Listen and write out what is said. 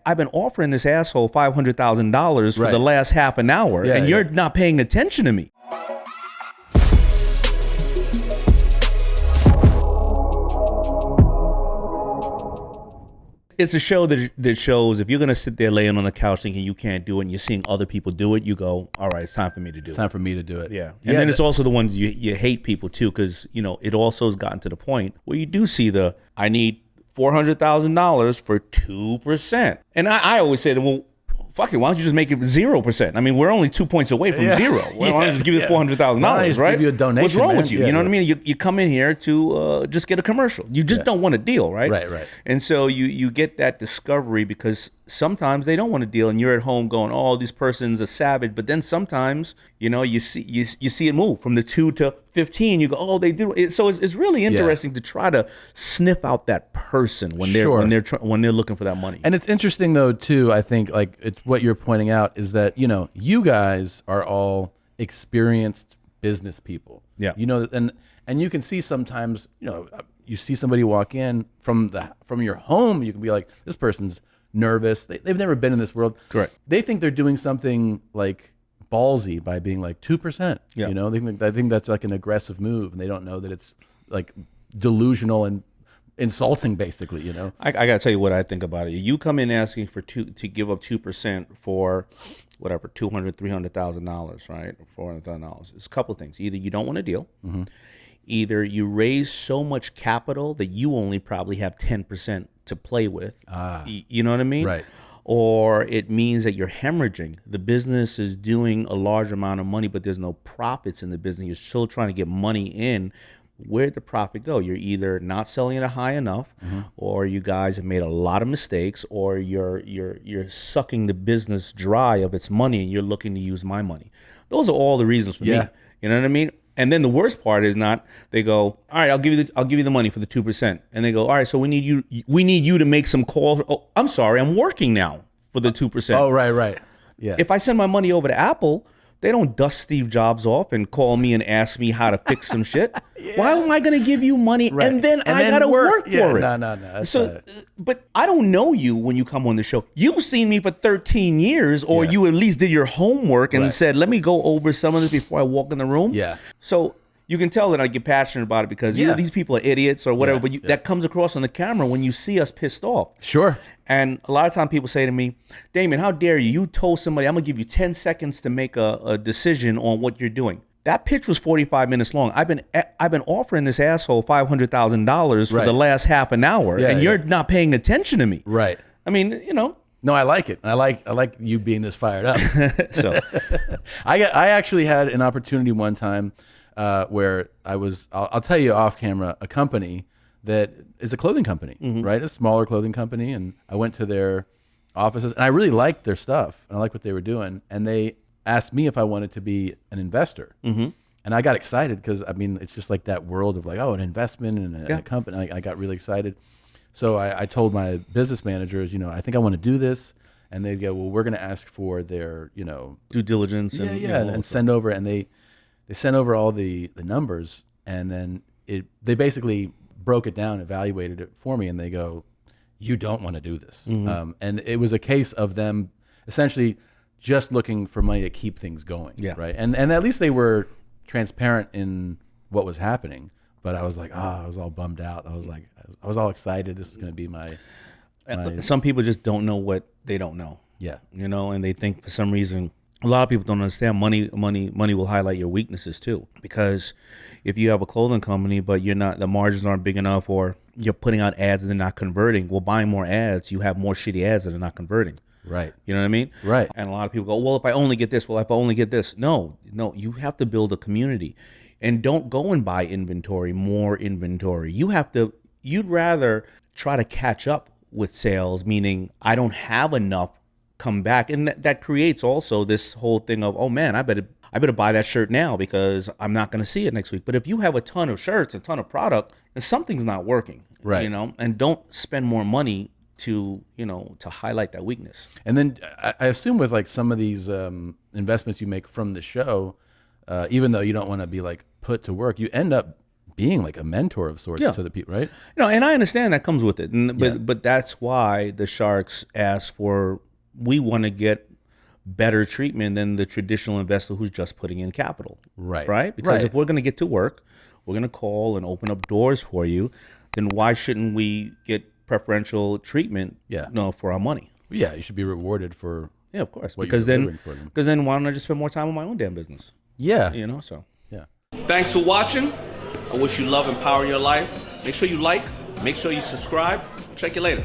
I've been offering this asshole $500,000 for the last half an hour, and you're not paying attention to me. It's a show that shows if you're going to sit there laying on the couch thinking you can't do it and you're seeing other people do it, you go, all right, it's time for me to do it. It's time for me to do it. Yeah. And then it's also the ones you hate people too, because, you know, it also has gotten to the point where you do see I need $400,000 for 2%. And I always say, well, fuck it, why don't you just make it 0%? I mean, we're only 2 points away from zero. Why don't you just give you $400,000, right? Give you a donation, what's wrong man? with you? You know what I mean? You come in here to just get a commercial. You just don't want a deal, right? Right. And so you get that discovery because sometimes they don't want to deal, and you're at home going, "Oh, these person's a savage." But then sometimes, you know, you see it move from the 2 to 15. You go, "Oh, they do." So it's really interesting to try to sniff out that person when they're looking for that money. And it's interesting though too. I think like it's what you're pointing out is that, you know, you guys are all experienced business people. Yeah. You know, and you can see sometimes, you know, you see somebody walk in from your home, you can be like, this person's nervous. They've never been in this world. Correct. They think they're doing something like ballsy by being like 2%. You know, I think that's like an aggressive move, and they don't know that it's like delusional and insulting, basically. You know, I gotta tell you what I think about it. You come in asking for to give up 2% for whatever $200,000-$300,000, right? $400,000. It's a couple of things. Either you don't want a deal. Mm-hmm. Either you raise so much capital that you only probably have 10% to play with. You know what I mean? Right. Or it means that you're hemorrhaging. The business is doing a large amount of money, but there's no profits in the business. You're still trying to get money in. Where'd the profit go? You're either not selling it high enough, or you guys have made a lot of mistakes, or you're sucking the business dry of its money, and you're looking to use my money. Those are all the reasons for me. You know what I mean? And then the worst part is not, they go, all right, I'll give you the money for the 2%. And they go, all right, so we need you to make some calls. Oh, I'm sorry, I'm working now for the 2%. Oh, right. Yeah. If I send my money over to Apple, they don't dust Steve Jobs off and call me and ask me how to fix some shit. Why am I going to give you money and then I got to work for it? No. So, but I don't know you when you come on the show. You've seen me for 13 years, or you at least did your homework and said, let me go over some of this before I walk in the room. Yeah. So you can tell that I get passionate about it because these people are idiots or whatever, but that comes across on the camera when you see us pissed off. Sure. And a lot of times people say to me, Daymond, how dare you? You told somebody, I'm going to give you 10 seconds to make a decision on what you're doing. That pitch was 45 minutes long. I've been offering this asshole $500,000 for the last half an hour, and you're not paying attention to me. Right. I mean, you know. No, I like it. I like you being this fired up. So I actually had an opportunity one time where I'll tell you off camera, a company that is a clothing company, right? A smaller clothing company. And I went to their offices and I really liked their stuff and I liked what they were doing. And they asked me if I wanted to be an investor. And I got excited because, I mean, it's just like that world of like, oh, an investment in a company. I got really excited. So I told my business managers, you know, I think I want to do this. And they go, well, we're going to ask for their, you know, due diligence. And send over. And they sent over all the numbers. And then they basically broke it down, evaluated it for me, and they go, you don't want to do this. And it was a case of them essentially just looking for money to keep things going. Right. And at least they were transparent in what was happening. But I was like, I was all bummed out. I was all excited. This was going to be my. Some people just don't know what they don't know. Yeah. You know, and they think for some reason, a lot of people don't understand money will highlight your weaknesses too. Because if you have a clothing company, but the margins aren't big enough, or you're putting out ads and they're not converting, well, buying more ads, you have more shitty ads that are not converting. Right. You know what I mean? Right. And a lot of people go, well, if I only get this, No, you have to build a community. And don't go and buy more inventory. You'd rather try to catch up with sales, meaning I don't have enough, come back. And that creates also this whole thing of, oh man, I better buy that shirt now because I'm not going to see it next week. But if you have a ton of shirts, a ton of product, then something's not working. Right. You know, and don't spend more money to highlight that weakness. And then I assume with like some of these investments you make from the show, even though you don't want to be like put to work, you end up being like a mentor of sorts to the people, right? And I understand that comes with it, Yeah. but that's why the sharks ask for. We want to get better treatment than the traditional investor who's just putting in capital, right? Because if we're going to get to work, we're going to call and open up doors for you. Then why shouldn't we get preferential treatment? For our money. Yeah, you should be rewarded for. Yeah, of course. What Because you're then, delivering for them. why don't I just spend more time on my own damn business? Yeah. So. Yeah. Thanks for watching. I wish you love and power in your life. Make sure you like, make sure you subscribe. Check you later.